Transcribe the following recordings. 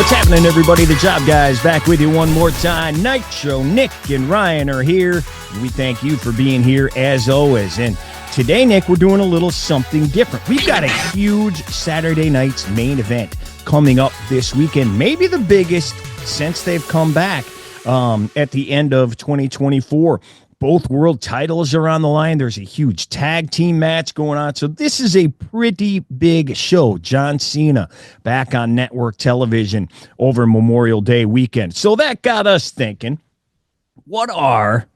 What's happening, everybody? The Job Guys back with you one more time. Nitro, Nick, and Ryan are here. We thank you for being here as always. And today, Nick, we're doing a little something different. We've got a huge Saturday night's main event coming up this weekend, maybe the biggest since they've come back at the end of 2024. Both world titles are on the line. There's a huge tag team match going on. So this is a pretty big show. John Cena back on network television over Memorial Day weekend. So that got us thinking, what are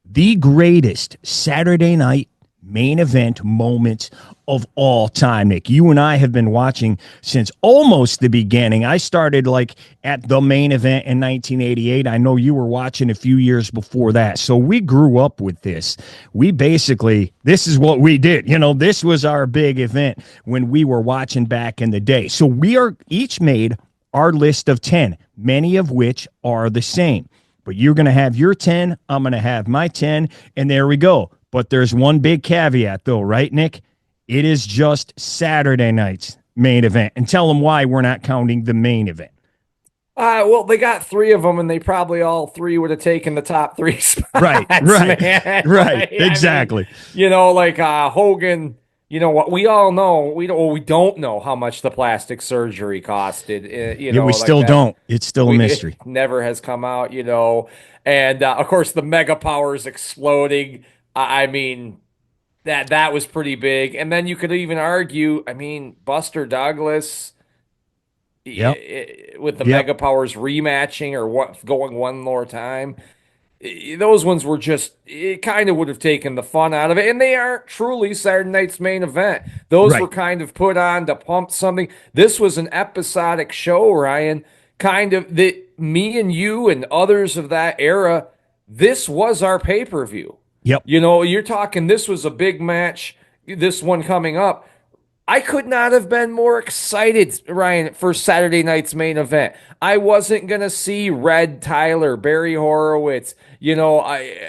the greatest Saturday night main event moments of all time, Nick? You and I have been watching since almost the beginning. I started like at the main event in 1988. I know you were watching a few years before that. So we grew up with this. This is what we did. You know, this was our big event when we were watching back in the day. So we are each made our list of 10, many of which are the same. But you're going to have your 10. I'm going to have my 10. And there we go. But there's one big caveat, though, right, Nick? It is just Saturday night's main event. And tell them why we're not counting the main event. Well, they got three of them, and they probably all three would have taken the top three spots. Right, man. right, exactly. I mean, like Hogan, you know what? We all know, we don't know how much the plastic surgery costed. We still don't. It's still a mystery. It never has come out, And, of course, the Mega Powers exploding. I mean, that was pretty big. And then you could even argue, Buster Douglas with the Mega Powers rematching or going one more time. Those ones were it kind of would have taken the fun out of it. And they aren't truly Saturday night's main event. Those were kind of put on to pump something. This was an episodic show, Ryan, kind of that me and you and others of that era, this was our pay-per-view. Yep. You're talking, this was a big match, this one coming up. I could not have been more excited, Ryan, for Saturday night's main event. I wasn't going to see Red Tyler, Barry Horowitz,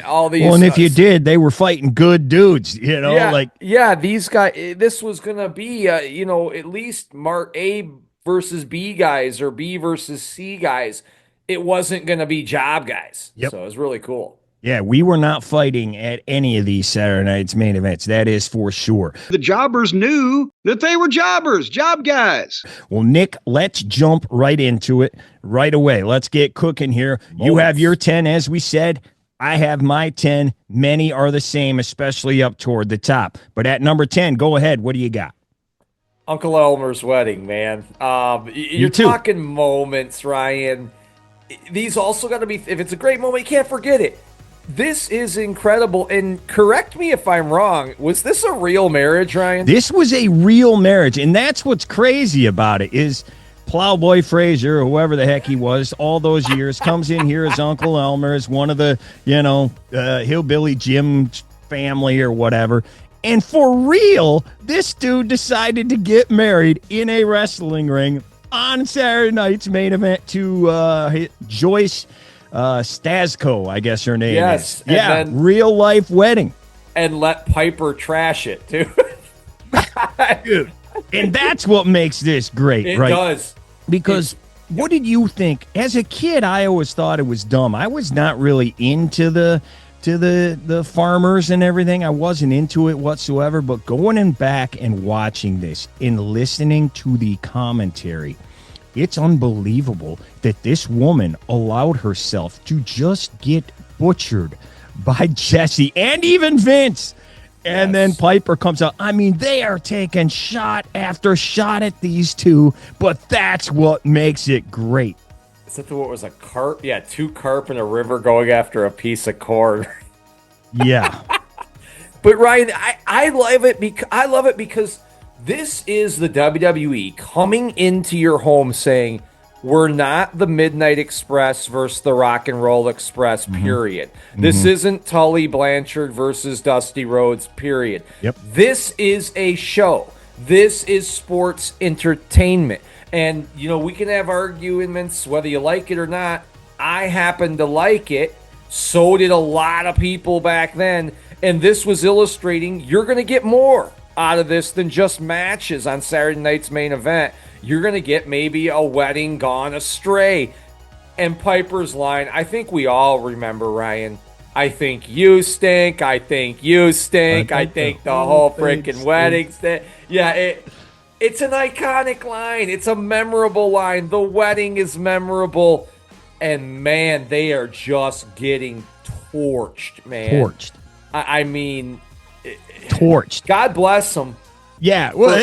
all these. Well, and if you did, they were fighting good dudes, these guys, this was going to be, at least A versus B guys or B versus C guys. It wasn't going to be job guys. Yep. So it was really cool. Yeah, we were not fighting at any of these Saturday night's main events. That is for sure. The jobbers knew that they were jobbers, job guys. Well, Nick, let's jump right into it right away. Let's get cooking here. You have your 10, as we said. I have my 10. Many are the same, especially up toward the top. But at number 10, go ahead. What do you got? Uncle Elmer's wedding, man. You're talking moments, Ryan. These also got to be, if it's a great moment, you can't forget it. This is incredible, and correct me if I'm wrong. Was this a real marriage, Ryan? This was a real marriage, and that's what's crazy about it is Plowboy Frazier, or whoever the heck he was, all those years, comes in here as Uncle Elmer, as one of the, Hillbilly Jim family or whatever. And for real, this dude decided to get married in a wrestling ring on Saturday night's main event to Joyce Stasco, I guess her name is. Yeah, real life wedding. And let Piper trash it, too. Dude. And that's what makes this great, right? It does. Because what did you think? As a kid, I always thought it was dumb. I was not really into the farmers and everything. I wasn't into it whatsoever. But going back and watching this and listening to the commentary, it's unbelievable that this woman allowed herself to just get butchered by Jesse and even Vince. And then Piper comes out. I mean, they are taking shot after shot at these two, but that's what makes it great. Is that what was a carp? Yeah, two carp in a river going after a piece of corn. Yeah. But Ryan, I love it because this is the WWE coming into your home saying, we're not the Midnight Express versus the Rock and Roll Express, period. This isn't Tully Blanchard versus Dusty Rhodes, period. Yep. This is a show. This is sports entertainment. And, we can have arguments whether you like it or not. I happen to like it. So did a lot of people back then. And this was illustrating you're going to get more. out of this than just matches on Saturday night's main event. You're going to get maybe a wedding gone astray. And Piper's line, I think we all remember, Ryan. I think you stink. I think you stink. I think the whole freaking wedding stink. Yeah, it's an iconic line. It's a memorable line. The wedding is memorable. And, man, they are just getting torched, man. Torched. I mean, torched. God bless them. Yeah, well,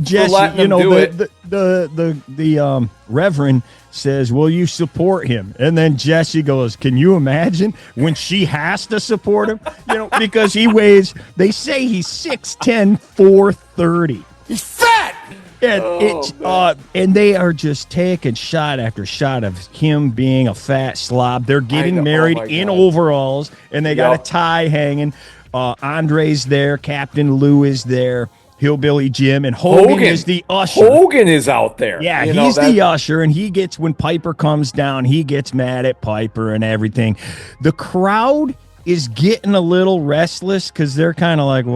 Jesse, you know, the Reverend says, "Will you support him?" And then Jesse goes, "Can you imagine when she has to support him? You know, because he weighs. They say he's 6'10", 430. He's fat." And and they are just taking shot after shot of him being a fat slob. They're getting married in overalls, and they got a tie hanging. Andre's there, Captain Lou is there. Hillbilly Jim, and Hogan is the usher. Hogan is out there. Yeah, he's the usher, and he gets, when Piper comes down, he gets mad at Piper and everything. The crowd is getting a little restless because they're kind of like,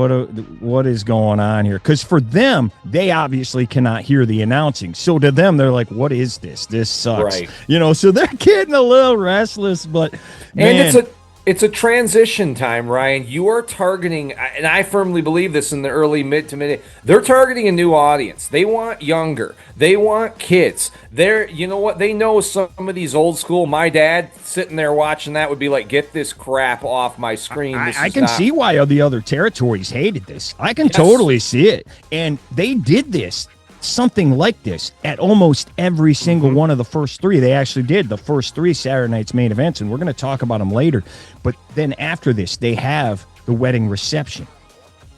what is going on here? Because for them, they obviously cannot hear the announcing. So to them, they're like, what is this? This sucks. Right. You know, so they're getting a little restless, but man. And it's a transition time, Ryan. You are targeting, and I firmly believe this in the early mid to mid, they're targeting a new audience. They want younger. They want kids. You know what? They know some of these old school, my dad sitting there watching that would be like, get this crap off my screen. I can see why the other territories hated this. I can totally see it. And they did this. Something like this at almost every single one of the first three. They actually did the first three Saturday night's main events, and we're going to talk about them later. But then after this, they have the wedding reception.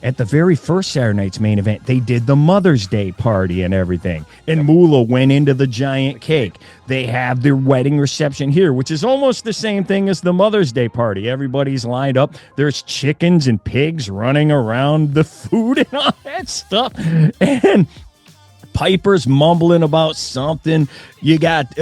At the very first Saturday night's main event, they did the Mother's Day party and everything. And Moolah went into the giant cake. They have their wedding reception here, which is almost the same thing as the Mother's Day party. Everybody's lined up. There's chickens and pigs running around the food and all that stuff. And Piper's mumbling about something. You got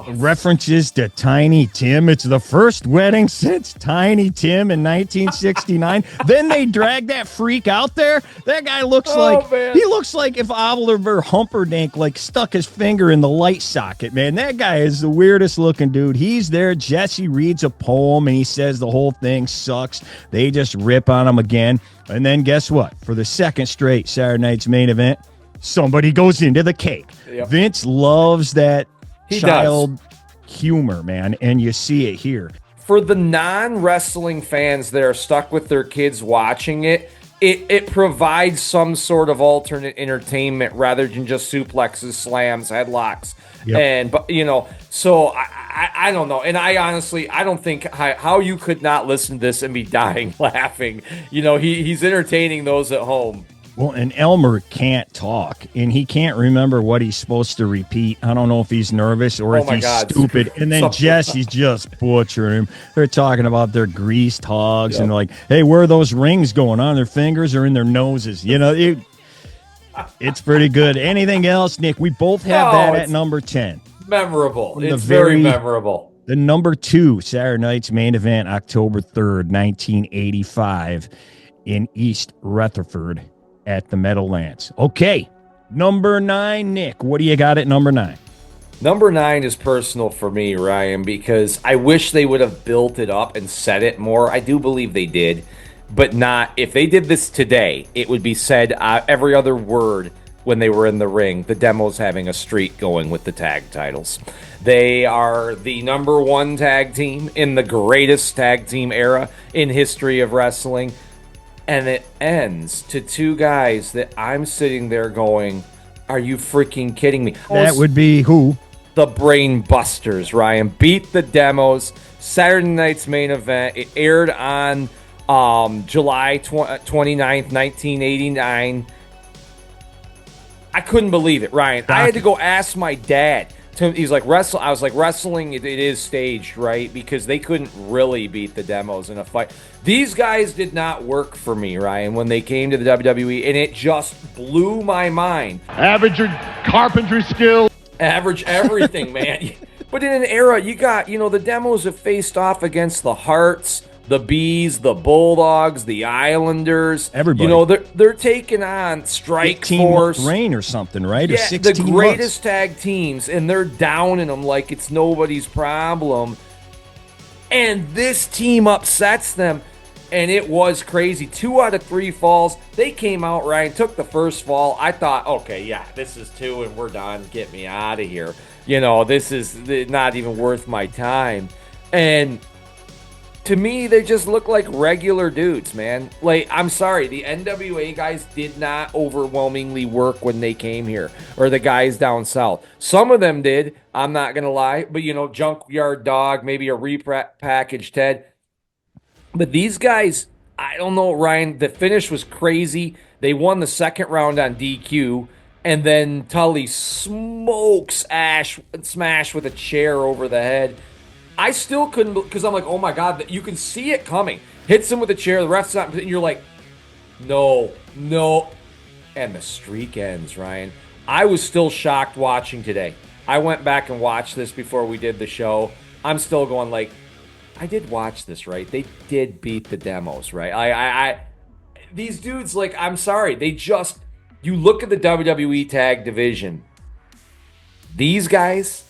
references to Tiny Tim. It's the first wedding since Tiny Tim in 1969. Then they drag that freak out there. That guy looks he looks like if Oliver Humperdinck like stuck his finger in the light socket, man. That guy is the weirdest looking dude. He's there. Jesse reads a poem and he says the whole thing sucks. They just rip on him again. And then guess what? For the second straight Saturday night's main event, somebody goes into the cake. Yep. Vince loves that child humor, man, and you see it here. For the non-wrestling fans that are stuck with their kids watching it, it provides some sort of alternate entertainment rather than just suplexes, slams, headlocks. Yep. But you know, so I don't know. And I honestly, I don't think how you could not listen to this and be dying laughing. You know, he's entertaining those at home. Well, and Elmer can't talk, and he can't remember what he's supposed to repeat. I don't know if he's nervous or if he's stupid. And then Jesse's just butchering him. They're talking about their greased hogs and like, hey, where are those rings going on their fingers or in their noses? You know, it's pretty good. Anything else, Nick? We both have that at number 10. Memorable. It's very memorable. The number 2 Saturday night's main event, October 3rd, 1985 in East Rutherford at the Meadowlands. Okay, number 9, Nick. What do you got at number 9? Number 9 is personal for me, Ryan, because I wish they would have built it up and said it more. I do believe they did, but not. If they did this today, it would be said every other word when they were in the ring. The Demos having a streak going with the tag titles. They are the number 1 tag team in the greatest tag team era in history of wrestling. And it ends to 2 guys that I'm sitting there going, are you freaking kidding me? That would be who? The Brain Busters, Ryan. Beat the Demos. Saturday night's main event. It aired on July 29th, 1989. I couldn't believe it, Ryan. I had to go ask my dad. He's like, wrestle. I was like, wrestling, it is staged, right? Because they couldn't really beat the Demos in a fight. These guys did not work for me, Ryan, when they came to the WWE, and it just blew my mind. Average your carpentry skill. Average everything, man. But in an era, you got, the Demos have faced off against the Hearts, the Bees, the Bulldogs, the Islanders. Everybody. You know, they're taking on Strike Force. Reign or something, right? Yeah, or 16 the greatest months. tag teams, and they're downing them like it's nobody's problem. And this team upsets them, and it was crazy. 2 out of 3 falls. They came out, Ryan, took the first fall. I thought, okay, yeah, this is 2, and we're done. Get me out of here. You know, this is not even worth my time. And to me, they just look like regular dudes, man. Like, I'm sorry, the NWA guys did not overwhelmingly work when they came here, or the guys down south. Some of them did, I'm not going to lie, but, you know, Junkyard Dog, maybe a repackaged Ted. But these guys, I don't know, Ryan, the finish was crazy. They won the second round on DQ, and then Tully smokes Smash with a chair over the head. I still couldn't, because I'm like, oh my God, you can see it coming. Hits him with a chair, the ref's not, and you're like, no. And the streak ends, Ryan. I was still shocked watching today. I went back and watched this before we did the show. I'm still going like, I did watch this, right? They did beat the demos, right? I these dudes, like, I'm sorry, they just, you look at the WWE tag division, these guys,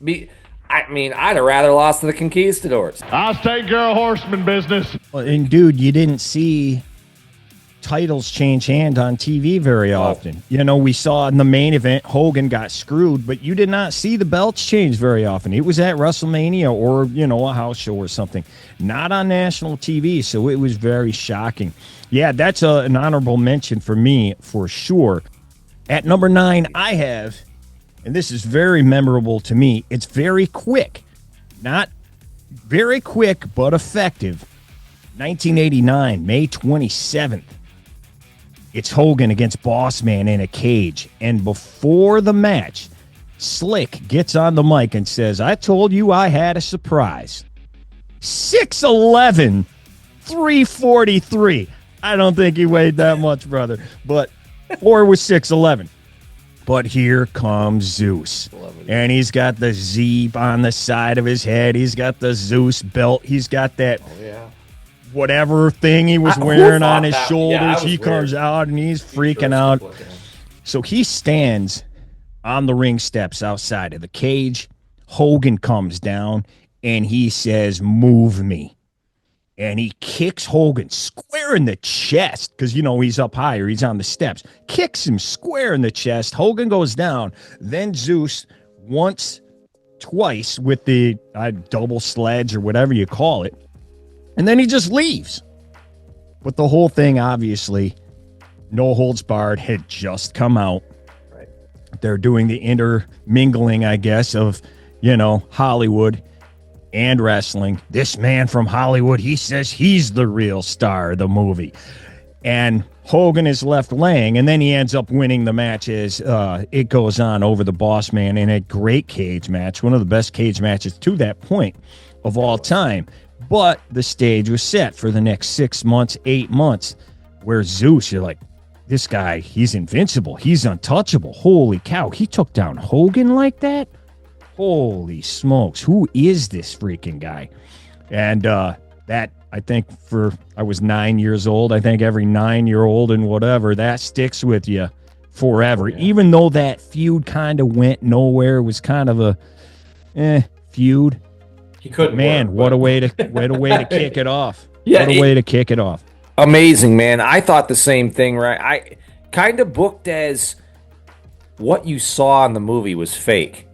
I mean, I'd have rather lost to the Conquistadors. I'll take care of horseman business. Well, and dude, you didn't see titles change hand on TV very often. You know, we saw in the main event, Hogan got screwed, but you did not see the belts change very often. It was at WrestleMania or, you know, a house show or something, not on national TV. So it was very shocking. Yeah, that's an honorable mention for me for sure. At number 9, I have, and this is very memorable to me, it's very quick. Not very quick, but effective. 1989, May 27th. It's Hogan against Boss Man in a cage. And before the match, Slick gets on the mic and says, I told you I had a surprise. 6'11", 343. I don't think he weighed that much, brother. But, or was 6'11". But here comes Zeus. And he's got the Z on the side of his head. He's got the Zeus belt. He's got that whatever thing he was wearing on his shoulders. Yeah, he comes out and he's freaking out. So he stands on the ring steps outside of the cage. Hogan comes down and he says, move me. And he kicks Hogan square in the chest because, you know, he's up higher. He's on the steps. Kicks him square in the chest. Hogan goes down. Then Zeus twice with the double sledge or whatever you call it. And then he just leaves. But the whole thing, obviously, No Holds Barred had just come out. Right. They're doing the intermingling, I guess, of, you know, Hollywood and wrestling. This man from Hollywood, he says he's the real star of the movie. And Hogan is left laying, and then he ends up winning the match as it goes on over the Boss Man in a great cage match, one of the best cage matches to that point of all time. But the stage was set for the next 6 months, 8 months, where Zeus, you're like, this guy, he's invincible. He's untouchable. Holy cow, he took down Hogan like that? Holy smokes, who is this freaking guy? And that, I think, I was 9 years old. I think every 9-year-old and whatever, that sticks with you forever. Oh, yeah. Even though that feud kind of went nowhere, it was kind of a feud. He couldn't. Man, what a way to kick it off. Yeah, what a way to kick it off. Amazing, man. I thought the same thing, right? I kind of booked as what you saw in the movie was fake.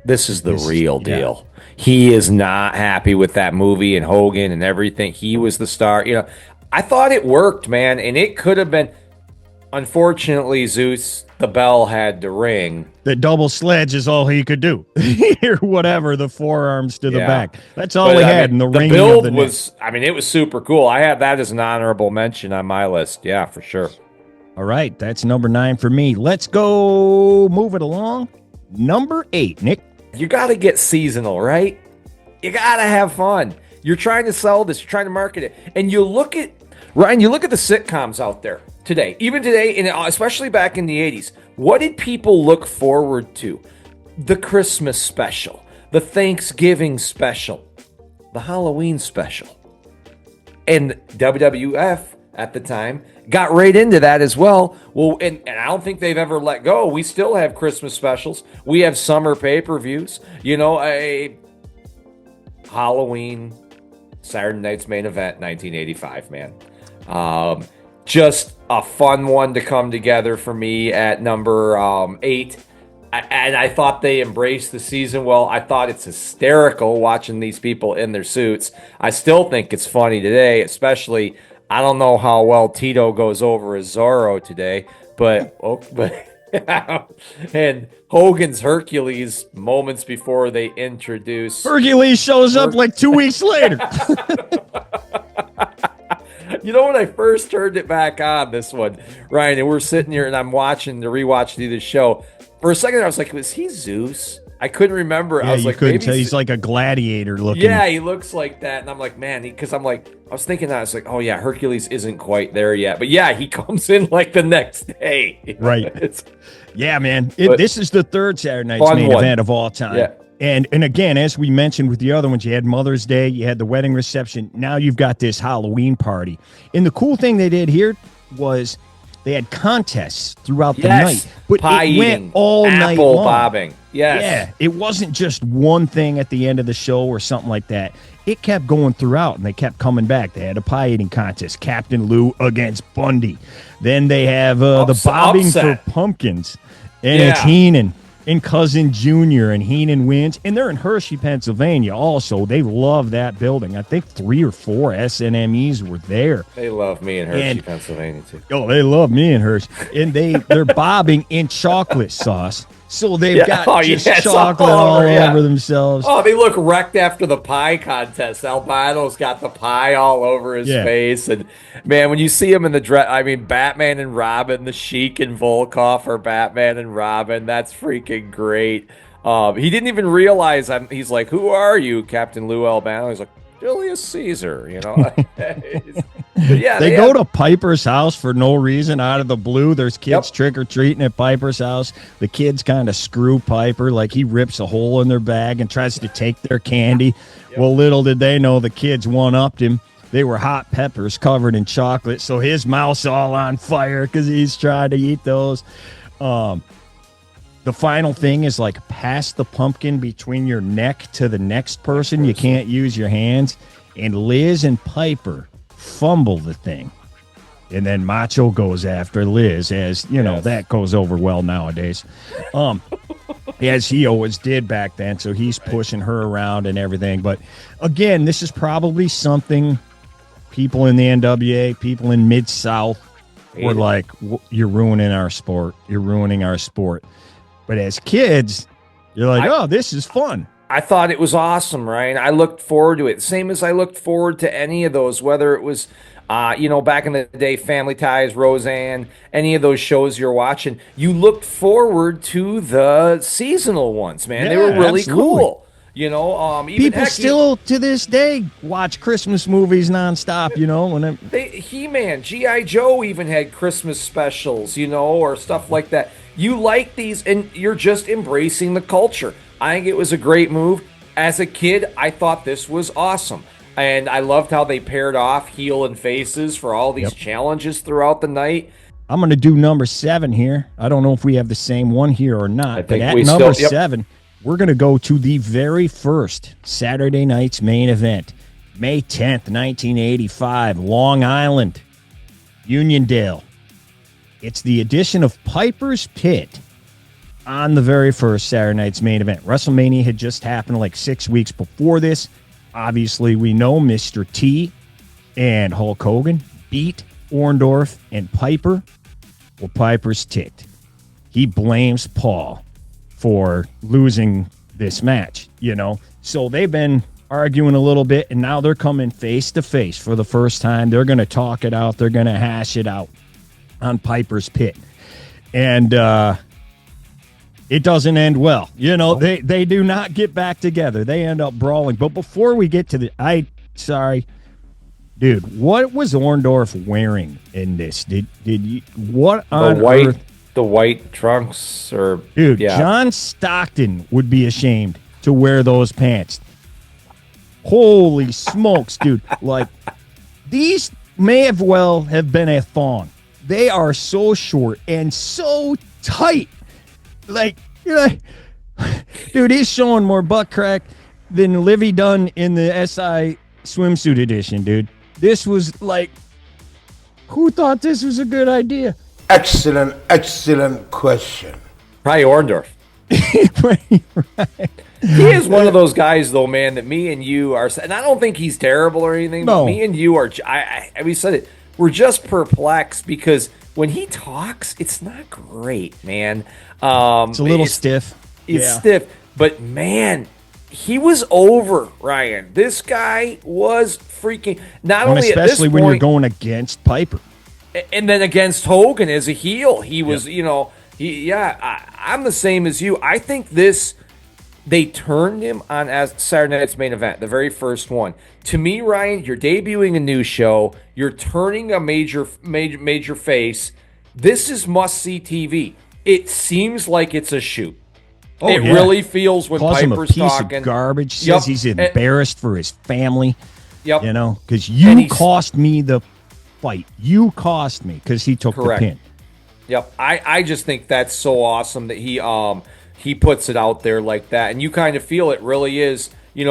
This is the real deal. He is not happy with that movie and Hogan and everything. He was the star. You know, I thought it worked, man, and it could have been. Unfortunately, Zeus, the bell had to ring. The double sledge is all he could do, or whatever. The forearms to the back. That's all he had. In the ring. The build was. I mean, it was super cool. I had that as an honorable mention on my list. Yeah, for sure. All right, that's number 9 for me. Let's go. Move it along. Number 8, Nick. You got to get seasonal, right? You got to have fun. You're trying to sell this. You're trying to market it. And you look at, Ryan, you look at the sitcoms out there today. Even today, and especially back in the 80s. What did people look forward to? The Christmas special. The Thanksgiving special. The Halloween special. And WWF at the time got right into that as well. Well, and I don't think they've ever let go. We still have Christmas specials. We have summer pay-per-views. A Halloween, Saturday Night's Main Event, 1985, man. Just a fun one to come together for me at number 8. And I thought they embraced the season well. I thought it's hysterical watching these people in their suits. I still think it's funny today, especially, I don't know how well Tito goes over as Zorro today, but and Hogan's Hercules moments before they introduce. Hercules shows up like 2 weeks later. When I first turned it back on, this one, Ryan, and we're sitting here and I'm watching the rewatch of the show. For a second, I was like, was he Zeus? I couldn't remember. Yeah, I was like, couldn't tell. He's like a gladiator looking. Yeah, he looks like that. And I'm like, man, because I was thinking that. I was like, oh, yeah, Hercules isn't quite there yet. But yeah, he comes in like the next day. Right. Yeah, man. This is the third Saturday Night's Main Event of all time. Yeah. And again, as we mentioned with the other ones, you had Mother's Day, you had the wedding reception. Now you've got this Halloween party. And the cool thing they did here was they had contests throughout the night. But pie it went eating, all night long. apple bobbing. Yes. Yeah, it wasn't just one thing at the end of the show or something like that. It kept going throughout, and they kept coming back. They had a pie eating contest, Captain Lou against Bundy. Then they have the bobbing for pumpkins, and it's Heenan and Cousin Junior, and Heenan wins. And they're in Hershey, Pennsylvania also. They love that building. I think 3 or 4 SNMEs were there. They love me in Hershey, Pennsylvania, too. Oh, they love me in Hershey. And they're bobbing in chocolate sauce. So they've got chocolate all over themselves. Oh, they look wrecked after the pie contest. Albano's got the pie all over his face. And, man, when you see him in the dress, Batman and Robin, the Sheik and Volkov are Batman and Robin. That's freaking great. He didn't even realize he's like, who are you, Captain Lou Albano? He's like, Julius Caesar, They go to Piper's house for no reason out of the blue. There's kids trick-or-treating at Piper's house. The kids kind of screw Piper, like he rips a hole in their bag and tries to take their candy. Well, little did they know the kids one-upped him. They were hot peppers covered in chocolate, so his mouth's all on fire because he's trying to eat those. The final thing is like pass the pumpkin between your neck to the next person. You can't use your hands. And Liz and Piper fumble the thing. And then Macho goes after Liz, as, that goes over well nowadays. As he always did back then. So he's pushing her around and everything. But again, this is probably something people in the NWA, people in Mid-South were like, you're ruining our sport. You're ruining our sport. But as kids, you're like, oh, this is fun. I thought it was awesome, Ryan. I looked forward to it. Same as I looked forward to any of those, whether it was, back in the day, Family Ties, Roseanne, any of those shows you're watching. You looked forward to the seasonal ones, man. They were really cool. Even people still to this day watch Christmas movies nonstop. He-Man, G.I. Joe even had Christmas specials, or stuff like that. You like these, and you're just embracing the culture. I think it was a great move. As a kid, I thought this was awesome. And I loved how they paired off heel and faces for all these challenges throughout the night. I'm going to do number 7 here. I don't know if we have the same one here or not. But at number 7, we're going to go to the very first Saturday Night's Main Event. May 10th, 1985, Long Island, Uniondale. It's the edition of Piper's Pit on the very first Saturday Night's Main Event. WrestleMania had just happened like 6 weeks before this. Obviously, we know Mr. T and Hulk Hogan beat Orndorff and Piper. Well, Piper's ticked. He blames Paul for losing this match, So they've been arguing a little bit, and now they're coming face to face for the first time. They're going to talk it out. They're going to hash it out on Piper's Pit. And it doesn't end well. They do not get back together. They end up brawling. But before we get to dude, what was Orndorff wearing in this? Did you, what on earth? The white trunks Dude, John Stockton would be ashamed to wear those pants. Holy smokes, dude. Like, These may have been a thong. They are so short and so tight. Like, you're like, dude, he's showing more butt crack than Livy Dunn in the SI swimsuit edition, dude. This was like, who thought this was a good idea? Excellent question. Probably Orndorff. Right. He is one of those guys, though, man, that me and you are, and I don't think he's terrible or anything, but me and you are, we said it, we're just perplexed because when he talks, it's not great, man. It's a little stiff. It's stiff, but man, he was over, Ryan. This guy was freaking, not only especially at this when point, you're going against Piper. And then against Hogan as a heel, he was, I'm the same as you. I think they turned him on as Saturday Night's Main Event, the very first one. To me, Ryan, you're debuting a new show. You're turning a major face. This is must-see TV. It seems like it's a shoot. It really feels when Calls Piper's him a piece talking. Of garbage. Says he's embarrassed for his family. Yep. Because you cost me the fight. You cost me because he took the pin. Yep. I just think that's so awesome that he puts it out there like that. And you kind of feel it really is, in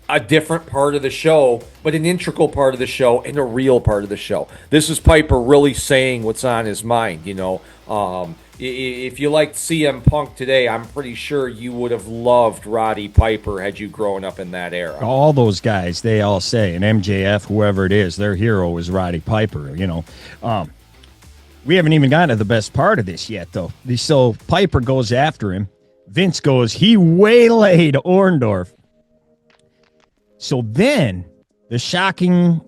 a different part of the show, but an integral part of the show and a real part of the show. This is Piper really saying what's on his mind, If you liked CM Punk today, I'm pretty sure you would have loved Roddy Piper had you grown up in that era. All those guys, they all say, and MJF, whoever it is, their hero is Roddy Piper, We haven't even gotten to the best part of this yet, though. So Piper goes after him. Vince goes, he waylaid Orndorff. So then, the shocking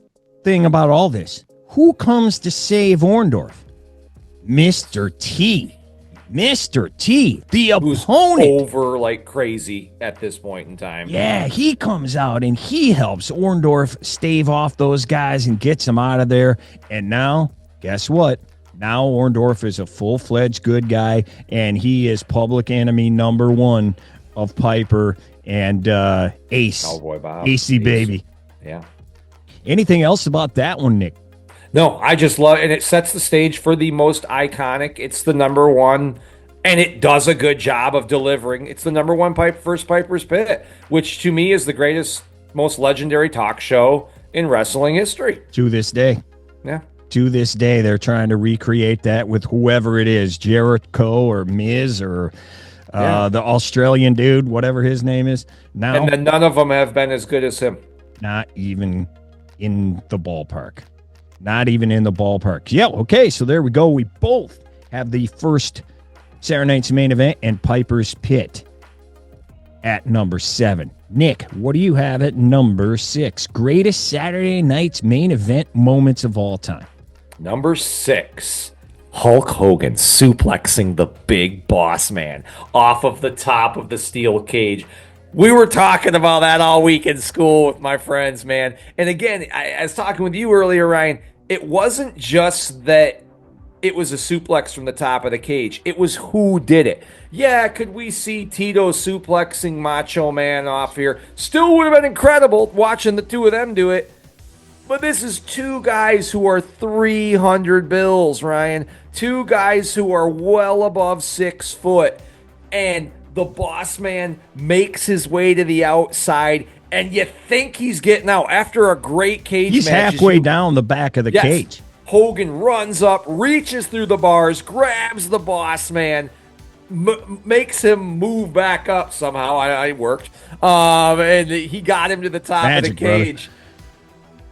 thing about all this, who comes to save Orndorff? Mr. T. Mr. T, the Who's opponent. Over like crazy at this point in time. Yeah, he comes out and he helps Orndorff stave off those guys and gets them out of there. And now, guess what? Now Orndorff is a full-fledged good guy, and he is public enemy number one of Piper and Ace. Cowboy Bob. AC baby. Yeah. Anything else about that one, Nick? No, I just love, and it sets the stage for the most iconic. It's the number one, and it does a good job of delivering. It's the number one first Piper's Pit, which to me is the greatest, most legendary talk show in wrestling history. To this day. Yeah. To this day, they're trying to recreate that with whoever it is, Jericho or Miz or the Australian dude, whatever his name is. Now, and then none of them have been as good as him. Not even in the ballpark. Not even in the ballpark. Yeah, okay, so there we go. We both have the first Saturday Night's Main Event and Piper's Pit at number 7. Nick, what do you have at number 6? Greatest Saturday Night's Main Event moments of all time. Number 6. Hulk Hogan suplexing the Big Boss Man off of the top of the steel cage. We were talking about that all week in school with my friends, man. And again, I was talking with you earlier, Ryan. It wasn't just that it was a suplex from the top of the cage. It was who did it. Yeah, could we see Tito suplexing Macho Man off here? Still would have been incredible watching the two of them do it. But this is two guys who are 300 bills, Ryan. Two guys who are well above 6 foot. And the Boss Man makes his way to the outside, and you think he's getting out after a great cage match. He's halfway down the back of the cage. Hogan runs up, reaches through the bars, grabs the Boss Man, makes him move back up somehow. I worked. And he got him to the top of the cage. Brother.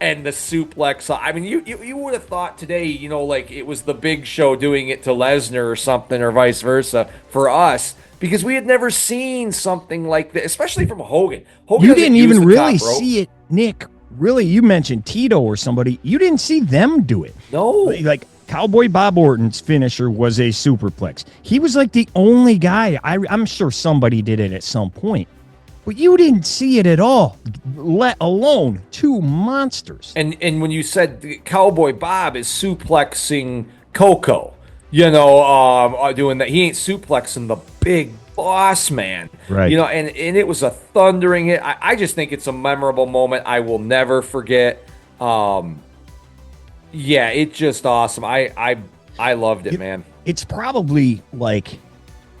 And the suplex. I mean, you would have thought today, like it was the Big Show doing it to Lesnar or something, or vice versa for us, because we had never seen something like that, especially from Hogan. You didn't even really see it, Nick. Really, you mentioned Tito or somebody. You didn't see them do it. No. Like Cowboy Bob Orton's finisher was a superplex. He was like the only guy. I'm sure somebody did it at some point. But you didn't see it at all, let alone two monsters. And when you said Cowboy Bob is suplexing Coco, doing that, he ain't suplexing the Big Boss Man. Right. And it was a thundering hit. I just think it's a memorable moment I will never forget. Yeah, it's just awesome. I loved it, man. It's probably like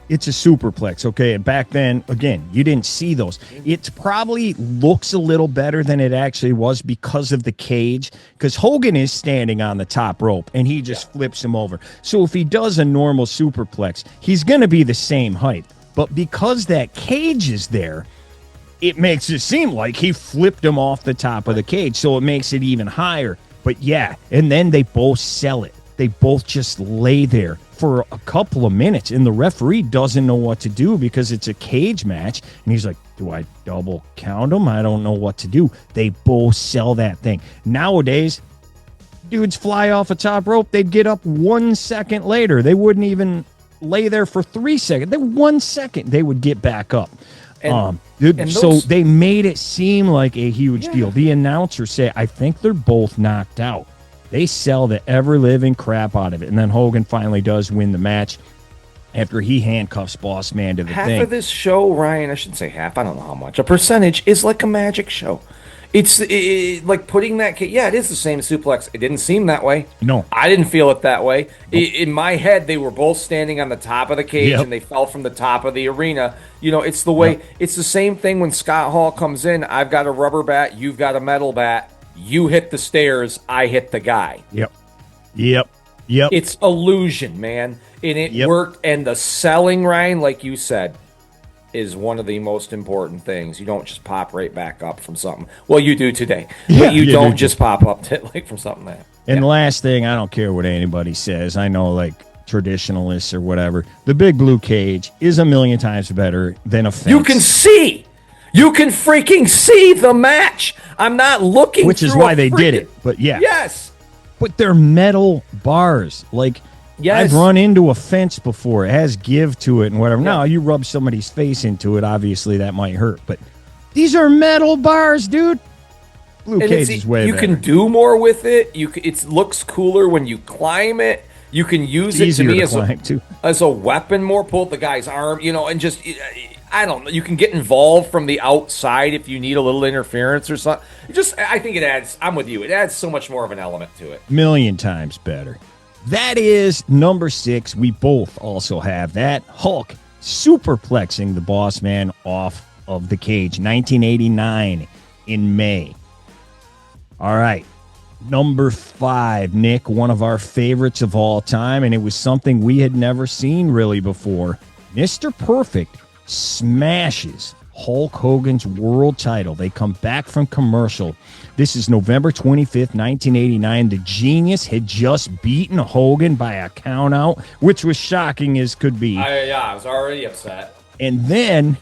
it's a superplex, okay? And back then, again, you didn't see those. It probably looks a little better than it actually was because of the cage, because Hogan is standing on the top rope, and he just flips him over. So if he does a normal superplex, he's going to be the same height. But because that cage is there, it makes it seem like he flipped him off the top of the cage, so it makes it even higher. But yeah, and then they both sell it. They both just lay there for a couple of minutes, and the referee doesn't know what to do because it's a cage match. And he's like, do I double count them? I don't know what to do. They both sell that thing. Nowadays, dudes fly off a top rope. They'd get up 1 second later. They wouldn't even lay there for 3 seconds. Then 1 second, they would get back up. So they made it seem like a huge deal. The announcers say, I think they're both knocked out. They sell the ever-living crap out of it. And then Hogan finally does win the match after he handcuffs Boss Man to the thing. Half of this show, Ryan, I shouldn't say half, I don't know how much. A percentage is like a magic show. It's like putting that kid. Yeah, it is the same suplex. It didn't seem that way. No. I didn't feel it that way. Nope. In my head, they were both standing on the top of the cage, and they fell from the top of the arena. You know, it's the way. It's the same thing when Scott Hall comes in. I've got a rubber bat. You've got a metal bat. You hit the stairs. I hit the guy. Yep. It's illusion, man. And it worked. And the selling, Ryan, like you said, is one of the most important things. You don't just pop right back up from something. Well, you do today, but you don't just pop up from something that. And the last thing, I don't care what anybody says. I know, like traditionalists or whatever. The big blue cage is a million times better than a fence. You can see. You can freaking see the match. I'm not looking. Which is why they did it. But yeah. Yes. But they're metal bars. Like. Yes. I've run into a fence before. It has give to it and whatever. Yeah. Now, you rub somebody's face into it, obviously that might hurt. But these are metal bars, dude. Blue cage is way better. You can do more with it. It looks cooler when you climb it. You can use it to me as a weapon more. Pull the guy's arm, and just, I don't know. You can get involved from the outside if you need a little interference or something. I think it adds, I'm with you. It adds so much more of an element to it. Million times better. That is number 6. We both also have that. Hulk superplexing the Boss Man off of the cage. 1989 in May. All right. Number 5, Nick, one of our favorites of all time, and it was something we had never seen really before. Mr. Perfect smashes Hulk Hogan's world title. They come back from commercial. This is November 25th, 1989. The Genius had just beaten Hogan by a count out, which was shocking as could be. I was already upset. And then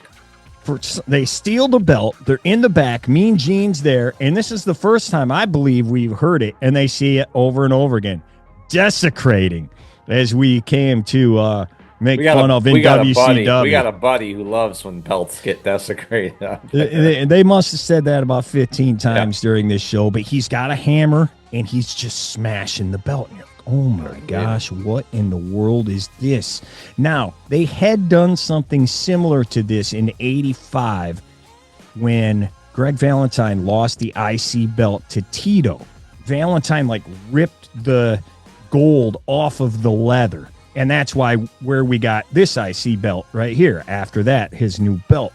they steal the belt. They're in the back. Mean Gene's there. And this is the first time I believe we've heard it. And they see it over and over again. Desecrating, as we came to make fun of in WCW. We got a buddy who loves when belts get desecrated. They must have said that about 15 times during this show, but he's got a hammer, and he's just smashing the belt. And you're like, oh, my gosh, what in the world is this? Now, they had done something similar to this in 85 when Greg Valentine lost the IC belt to Tito. Valentine, ripped the gold off of the leather. And that's where we got this IC belt right here. After that, his new belt.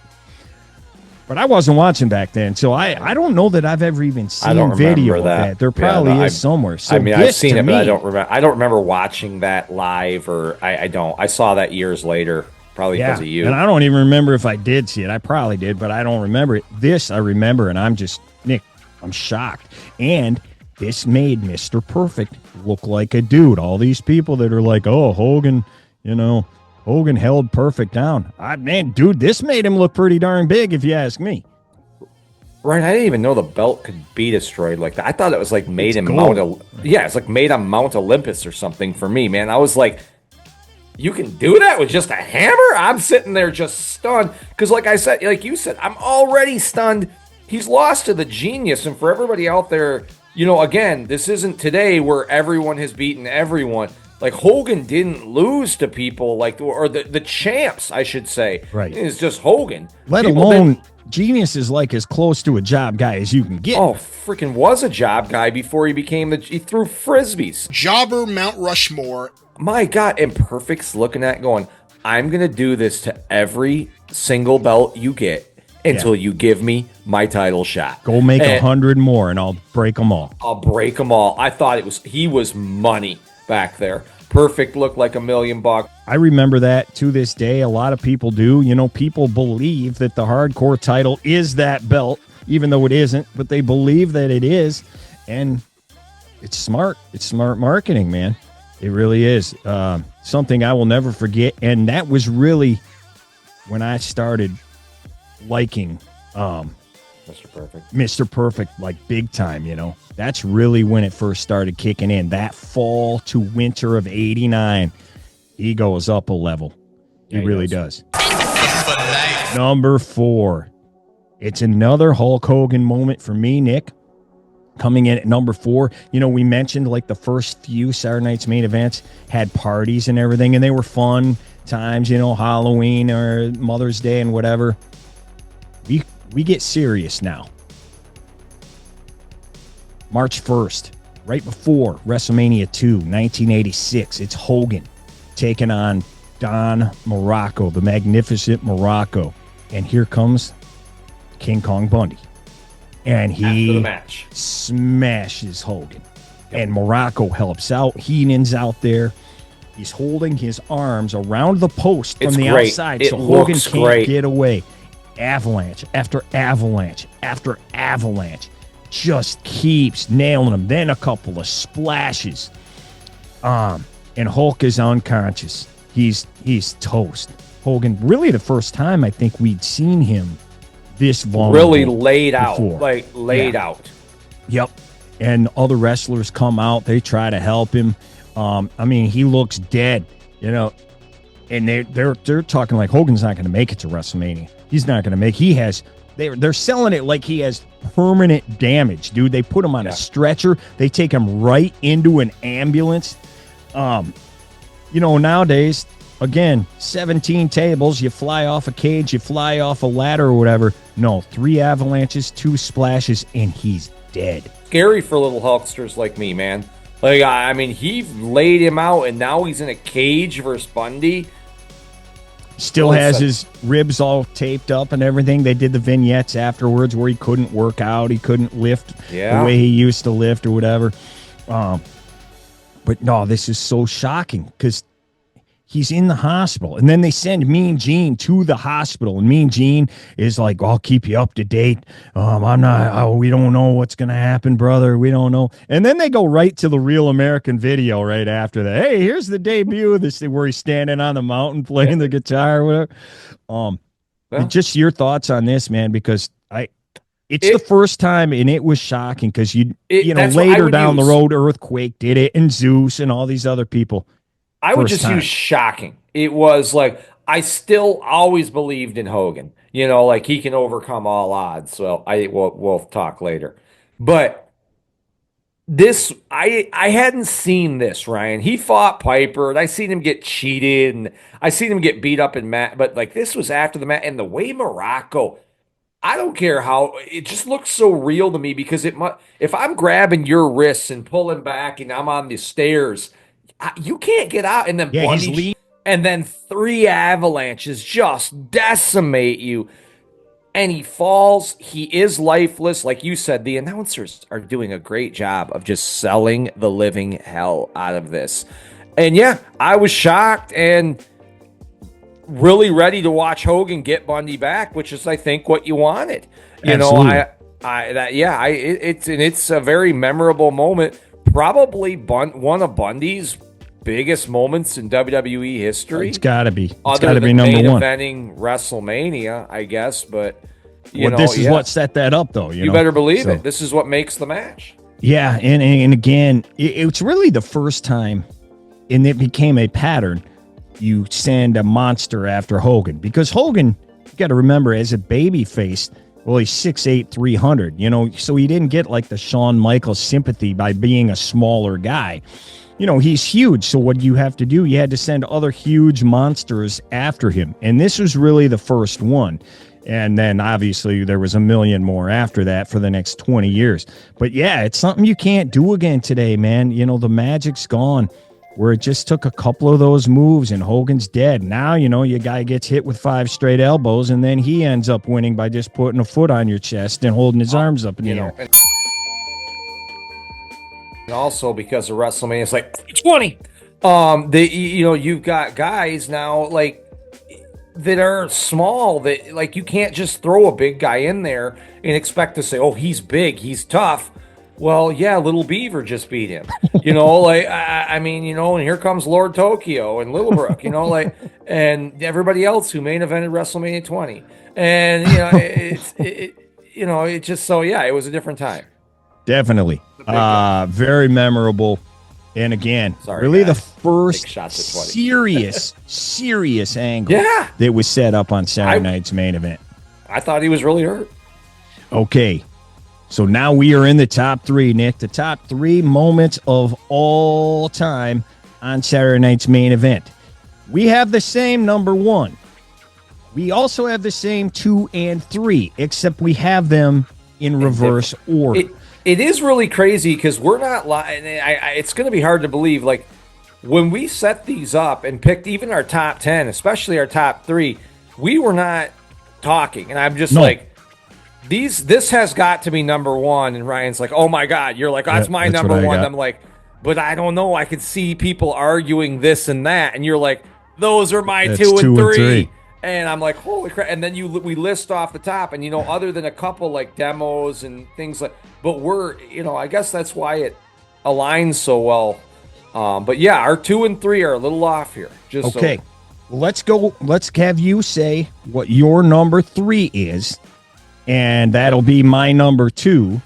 But I wasn't watching back then, so I don't know that I've ever even seen video of that. There probably is somewhere. So I've seen it, but I don't remember. I don't remember watching that live, or I don't. I saw that years later, probably because of you. And I don't even remember if I did see it. I probably did, but I don't remember it. This I remember, and Nick, I'm shocked. And this made Mr. Perfect look like a dude. All these people that are like, oh, Hogan, Hogan held Perfect down. Dude, this made him look pretty darn big, if you ask me. Right, I didn't even know the belt could be destroyed like that. I thought it was made in Mount. Yeah, it's made on Mount Olympus or something for me, man. I was like, you can do that with just a hammer? I'm sitting there just stunned because, like I said, like you said, I'm already stunned. He's lost to the Genius, and for everybody out there. Again, this isn't today where everyone has beaten everyone. Hogan didn't lose to people or the champs, I should say. Right. It's just Hogan. Let alone Genius is like as close to a job guy as you can get. Oh, freaking was a job guy before he he threw frisbees. Jobber Mount Rushmore. My God, and Perfect's looking at it going, I'm going to do this to every single belt you get until you give me my title shot. Go make 100 more and I'll break them all. I'll break them all. I thought he was money back there. Perfect looked like $1 million. I remember that to this day. A lot of people do. You know, people believe that the hardcore title is that belt, even though it isn't, but they believe that it is. And it's smart. It's smart marketing, man. It really is. Something I will never forget. And that was really when I started liking Mr. Perfect, like big time, you know. That's really when it first started kicking in. That fall to winter of 89, he goes up a level. He really does. Number 4. It's another Hulk Hogan moment for me, Nick. Coming in at number 4, you know, we mentioned like the first few Saturday Night's Main Events had parties and everything, and they were fun times, you know, Halloween or Mother's Day and whatever. We get serious now. March 1st, right before WrestleMania 2, 1986, it's Hogan taking on Don Morocco, the Magnificent Morocco. And here comes King Kong Bundy. And he smashes Hogan. And Morocco helps out. Heenan's out there. He's holding his arms around the post from the outside so Hogan can't get away. Avalanche after avalanche after avalanche. Just keeps nailing him. Then a couple of splashes. And Hulk is unconscious. He's toast. Hogan, really the first time I think we'd seen him this vulnerable. Really laid out. Before. Like laid out. Yep. And other wrestlers come out. They try to help him. I mean, he looks dead, you know. And they're talking like Hogan's not going to make it to WrestleMania. He's not going to make. He has. They're selling it like he has permanent damage, dude. They put him on a stretcher. They take him right into an ambulance. You know, nowadays, again, 17 tables. You fly off a cage. You fly off a ladder or whatever. No, 3 avalanches, 2 splashes, and he's dead. Scary for little Hulksters like me, man. Like, I mean, he laid him out, and now he's in a cage versus Bundy. Still has his ribs all taped up and everything. They did the vignettes afterwards where he couldn't work out. He couldn't lift the way he used to lift or whatever. But no, this is so shocking because he's in the hospital. And then they send Mean Gene to the hospital. And Mean Gene is like, I'll keep you up to date. We don't know what's going to happen, brother. We don't know. And then they go right to the Real American video right after that. Hey, here's the debut of this thing where he's standing on the mountain playing the guitar or whatever. Just your thoughts on this, man, because it's the first time, and it was shocking because later down the road, Earthquake did it, and Zeus and all these other people. I would just use shocking. It was like, I still always believed in Hogan. You know, like he can overcome all odds. Well, we'll talk later. But this, I hadn't seen this, Ryan. He fought Piper, and I seen him get cheated, and I seen him get beat up in mat. But like this was after the mat, and the way Morocco, I don't care how, it just looks so real to me because if I'm grabbing your wrists and pulling back, and I'm on the stairs, you can't get out, and then Bundy, and then 3 avalanches just decimate you, and he falls. He is lifeless, like you said. The announcers are doing a great job of just selling the living hell out of this, and yeah, I was shocked and really ready to watch Hogan get Bundy back, which is, I think, what you wanted. Absolutely. It's a very memorable moment. Probably one of Bundy's biggest moments in WWE history. It's got to be. It's got to be number 1. Eventing WrestleMania, I guess, but this is what set that up, though. You better believe it. This is what makes the match. Yeah, and again, it's really the first time, and it became a pattern. You send a monster after Hogan because Hogan, you got to remember, as a baby face, well, he's 6'8", 300, so he didn't get like the Shawn Michaels sympathy by being a smaller guy. He's huge. So what you have to do, you had to send other huge monsters after him. And this was really the first one. And then obviously there was a million more after that for the next 20 years. But yeah, it's something you can't do again today, man. You know, the magic's gone, where it just took a couple of those moves and Hogan's dead. Now, you know, your guy gets hit with 5 straight elbows and then he ends up winning by just putting a foot on your chest and holding his arms up in the air. And also because of WrestleMania, it's like 20. You've got guys now like that are small that like you can't just throw a big guy in there and expect to say, oh, he's big, he's tough. Well, yeah, Little Beaver just beat him. You know, like I mean, you know, and here comes Lord Tokyo and Littlebrook, you know, like, and everybody else who main evented WrestleMania 20. And you know, it just so yeah, it was a different time. Definitely. Very memorable. And again, really the first serious angle that was set up on Saturday night's main event. I thought he was really hurt. Okay. So now we are in the top 3, Nick. The top 3 moments of all time on Saturday night's main event. We have the same number 1. We also have the same 2 and 3, except we have them in reverse order. It is really crazy because we're not lying. It's going to be hard to believe. Like when we set these up and picked even our top 10, especially our top 3, we were not talking. And I'm just like, this has got to be number 1. And Ryan's like, oh my God. You're like, that's my number 1. I'm like, but I don't know. I could see people arguing this and that. And you're like, those are my 2 and 3. And I'm like, holy crap. And then we list off the top. And, you know, other than a couple like demos and things like, but we're, you know, I guess that's why it aligns so well. But yeah, our 2 and 3 are a little off here. Just okay. Let's go. Let's have you say what your number 3 is. And that'll be my number 2.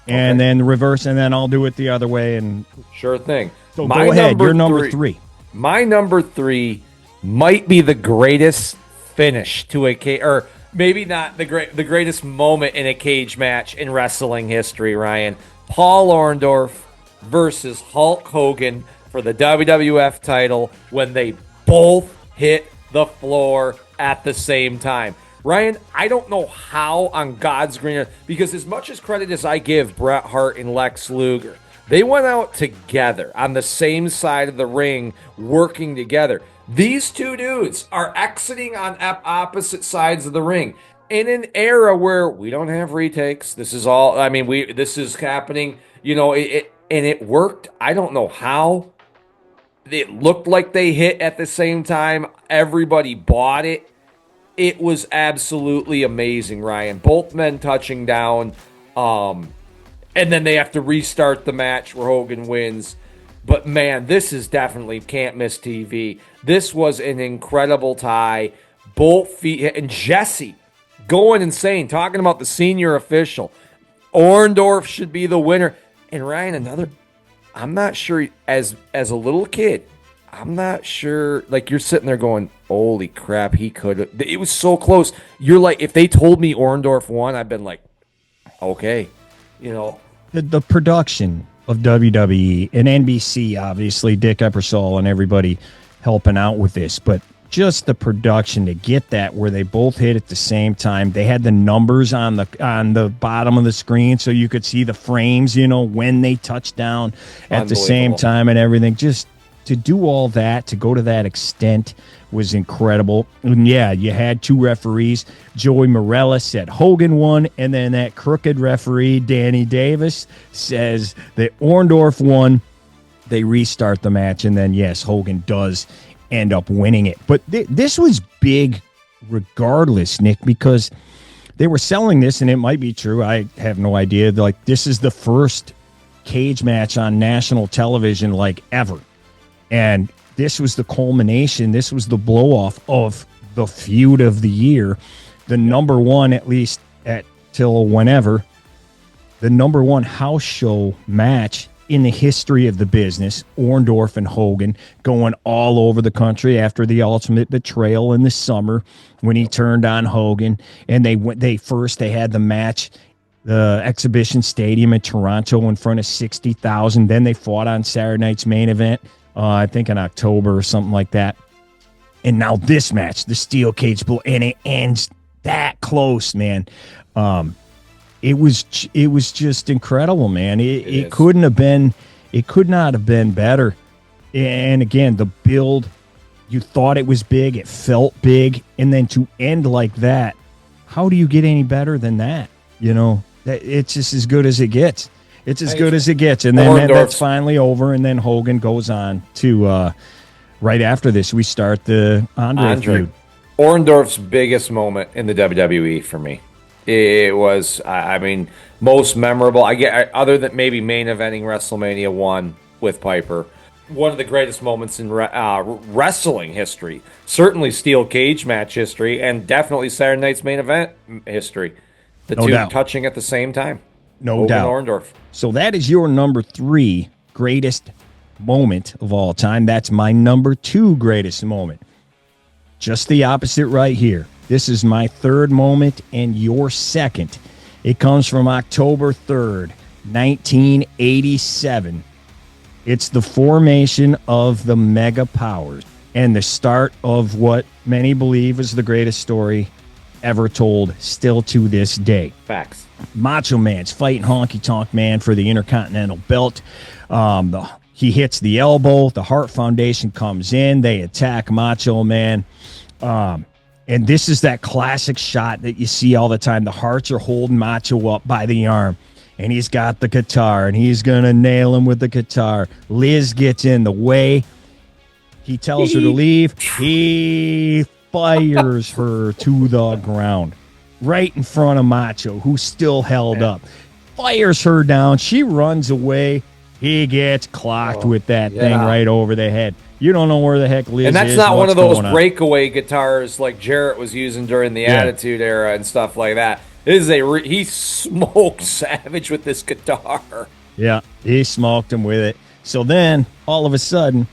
And then reverse. And then I'll do it the other way. And sure thing. So go ahead. Your number 3. My number 3 might be the greatest finish to a cage, or maybe not the greatest moment in a cage match in wrestling history, Ryan. Paul Orndorff versus Hulk Hogan for the WWF title when they both hit the floor at the same time. Ryan, I don't know how on God's green earth, because as much as credit as I give Bret Hart and Lex Luger, they went out together on the same side of the ring working together. These two dudes are exiting on opposite sides of the ring in an era where we don't have retakes. This is all, I mean, this is happening, you know, and it worked. I don't know how. It looked like they hit at the same time. Everybody bought it. It was absolutely amazing, Ryan. Both men touching down. And then they have to restart the match where Hogan wins. But, man, this is definitely can't miss TV. This was an incredible tie. Both feet. And Jesse going insane, talking about the senior official. Orndorff should be the winner. And, Ryan, I'm not sure, as a little kid, I'm not sure. Like, you're sitting there going, holy crap, he could have. It was so close. You're like, if they told me Orndorff won, I've been like, okay, you know. The production of WWE and NBC, obviously, Dick Eppersol and everybody helping out with this, but just the production to get that where they both hit at the same time. They had the numbers on the bottom of the screen so you could see the frames, you know, when they touched down at the same time and everything. Just to do all that, to go to that extent, was incredible. And yeah, you had 2 referees. Joey Morella said Hogan won, and then that crooked referee, Danny Davis, says that Orndorff won. They restart the match, and then, yes, Hogan does end up winning it. But this was big regardless, Nick, because they were selling this, and it might be true. I have no idea. Like, this is the first cage match on national television, like, ever. And this was the culmination. This was the blow-off of the feud of the year. The number 1, at least till whenever, the number 1 house show match in the history of the business. Orndorff and Hogan going all over the country after the Ultimate Betrayal in the summer when he turned on Hogan. And they had the match, the Exhibition Stadium in Toronto in front of 60,000. Then they fought on Saturday night's main event. I think in October or something like that. And now this match, the steel cage blow, and it ends that close, man. It was just incredible, man. It couldn't have been, it could not have been better. And again, the build, you thought it was big, it felt big, and then to end like that, how do you get any better than that? You know, it's just as good as it gets. It's as good as it gets. And then that's finally over, and then Hogan goes on to, right after this, we start the Andre feud. Orndorff's biggest moment in the WWE for me. It was, I mean, most memorable. Other than maybe main eventing WrestleMania 1 with Piper, one of the greatest moments in wrestling history. Certainly steel cage match history, and definitely Saturday Night's main event history. The two touching at the same time. No doubt. Orndorff. So that is your number 3 greatest moment of all time. That's my number 2 greatest moment. Just the opposite right here. This is my 3rd moment and your 2nd. It comes from October 3rd, 1987. It's the formation of the Mega Powers and the start of what many believe is the greatest story ever told, still to this day. Facts. Macho Man's fighting Honky Tonk Man for the Intercontinental Belt. He hits the elbow. The Hart Foundation comes in. They attack Macho Man. And this is that classic shot that you see all the time. The Harts are holding Macho up by the arm, and he's got the guitar, and he's going to nail him with the guitar. Liz gets in the way. He tells her to leave. He fires her to the ground right in front of Macho, who's still held up. Fires her down. She runs away. He gets clocked with that thing right over the head. You don't know where the heck Liz is. And that's not one of those breakaway guitars like Jarrett was using during the Attitude Era and stuff like that. This is he smoked Savage with this guitar. Yeah, he smoked him with it. So then, all of a sudden,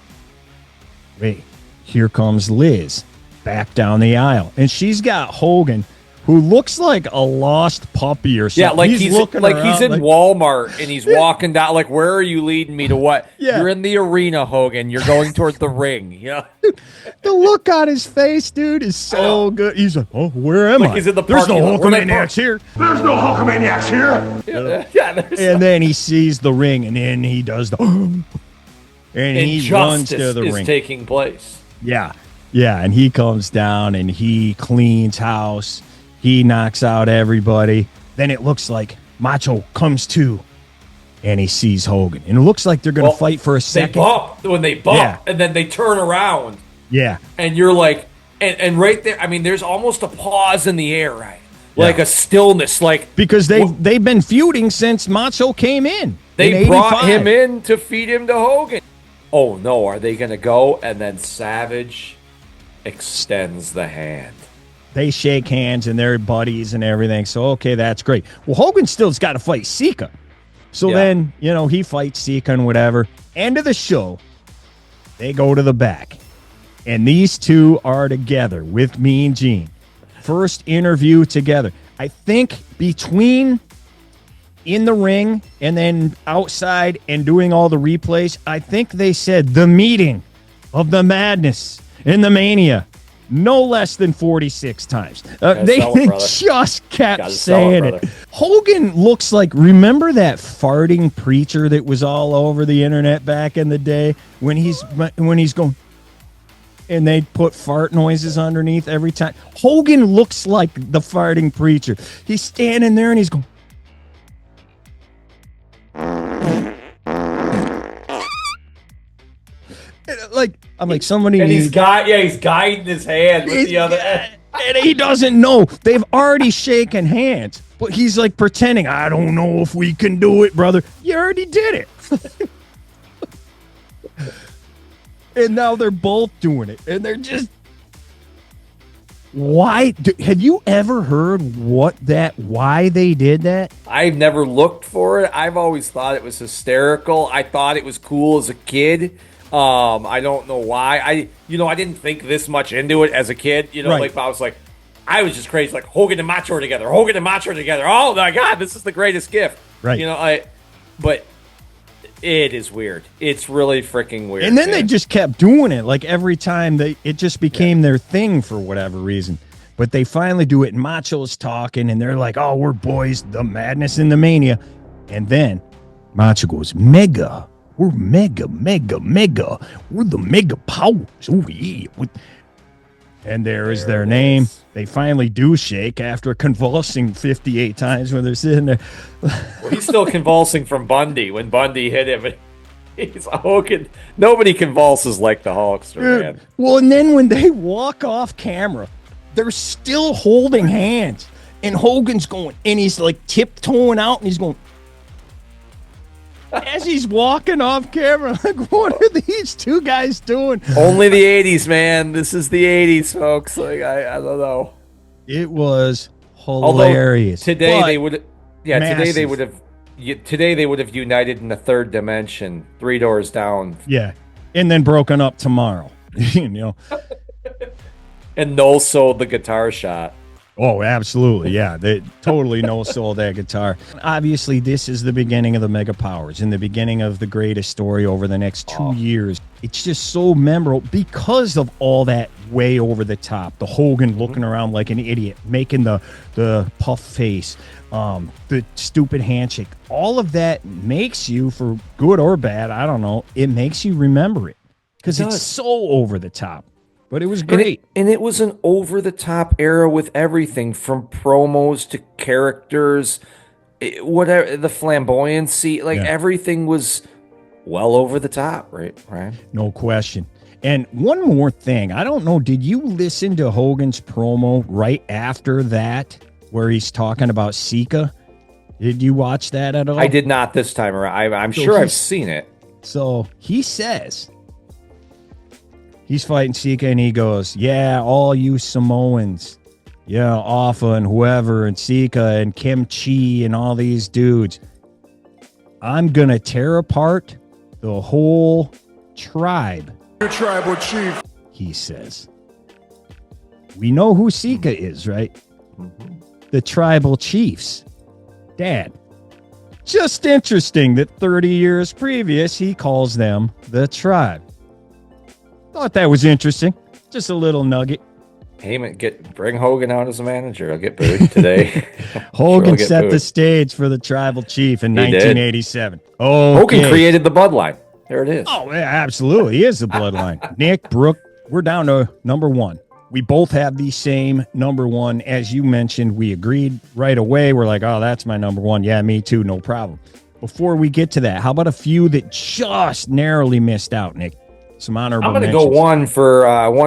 wait, here comes Liz back down the aisle. And she's got Hogan, who looks like a lost puppy or something. Yeah, like he's in Walmart and he's walking down. Like, where are you leading me to what? Yeah. You're in the arena, Hogan. You're going towards the ring. Yeah. The look on his face, dude, is so good. He's like, oh, where am I? He's in the There's no Hulkamaniacs here. There's no Hulkamaniacs here. And then he sees the ring, and then he does the and he runs to the ring. Is taking place. Yeah. Yeah, and he comes down and he cleans house. He knocks out everybody. Then it looks like Macho comes to, and he sees Hogan. And it looks like they're going to fight for a second. They bump, and then they turn around. Yeah. And you're like, and right there, I mean, there's almost a pause in the air, right? Like a stillness. Because they've been feuding since Macho came in. They brought him in to feed him to Hogan. Oh, no, are they going to go? And then Savage extends the hand. They shake hands and they're buddies and everything. So, okay, that's great. Well, Hogan still's got to fight Sika. So then, he fights Sika and whatever. End of the show, they go to the back. And these two are together with Mean Gene. First interview together. I think between in the ring and then outside and doing all the replays, I think they said the meeting of the madness and the mania no less than 46 times. They just kept saying it. Hogan looks like, remember that farting preacher that was all over the internet back in the day when he's going, and they put fart noises underneath every time? Hogan looks like the farting preacher. He's standing there and he's going, I'm like, somebody and needs... he's guiding his hand with the other end. And he doesn't know. They've already shaken hands. But he's like pretending, I don't know if we can do it, brother. You already did it. And now they're both doing it. And they're just... Why? Have you ever heard why they did that? I've never looked for it. I've always thought it was hysterical. I thought it was cool as a kid. I don't know why. I didn't think this much into it as a kid. I was just crazy. Like, Hogan and Macho are together. Oh my God, this is the greatest gift. Right. But it is weird. It's really freaking weird. And then they just kept doing it. Like every time it just became their thing for whatever reason. But they finally do it, and Macho's talking, and they're like, oh, we're boys, the madness and the mania. And then Macho goes, mega. We're mega. We're the mega powers. Oh, yeah. And there is their name. They finally do shake after convulsing 58 times when they're sitting there. Well, he's still convulsing from Bundy when Bundy hit him. He's Hogan. Nobody convulses like the Hulkster, man. Well, and then when they walk off camera, they're still holding hands. And Hogan's going, and he's like tiptoeing out, and he's going, as he's walking off camera, like, what are these two guys doing? Only the 80s, man. This is the 80s, folks. Like, I don't know. It was hilarious. Although today they would, today they would have united in the third dimension, 3 doors down. Yeah, and then broken up tomorrow. You know. And no-sold the guitar shot. Oh, absolutely. Yeah, they totally no-sold that guitar. Obviously, this is the beginning of the Mega Powers and the beginning of the greatest story over the next 2 years. It's just so memorable because of all that way over the top. The Hogan looking around like an idiot, making the puff face, the stupid handshake. All of that makes you, for good or bad, I don't know, it makes you remember it because it's so over the top. But it was great. And it was an over-the-top era with everything from promos to characters, whatever, the flamboyancy. Like, everything was well over the top, right, Ryan? No question. And one more thing. I don't know, did you listen to Hogan's promo right after that where he's talking about Sika? Did you watch that at all? I did not this time around. I'm sure I've seen it. So he says... he's fighting Sika, and he goes, yeah, all you Samoans, yeah, Alpha and whoever, and Sika and Kim Chi and all these dudes, I'm going to tear apart the whole tribe. Your tribal chief. He says. We know who Sika is, right? The tribal chiefs. Dad. Just interesting that 30 years previous, he calls them the tribe. Thought that was interesting. Just a little nugget. Heyman, bring Hogan out as a manager. I'll get booed today. Hogan set the stage for the tribal chief in 1987. Oh, Hogan created the bloodline. There it is. Oh, yeah, absolutely. He is the bloodline. Nick, Brooke, we're down to number one. We both have the same number one. As you mentioned, we agreed right away. We're like, oh, that's my number one. Yeah, me too. No problem. Before we get to that, how about a few that just narrowly missed out, Nick? Some honorable I'm going to go one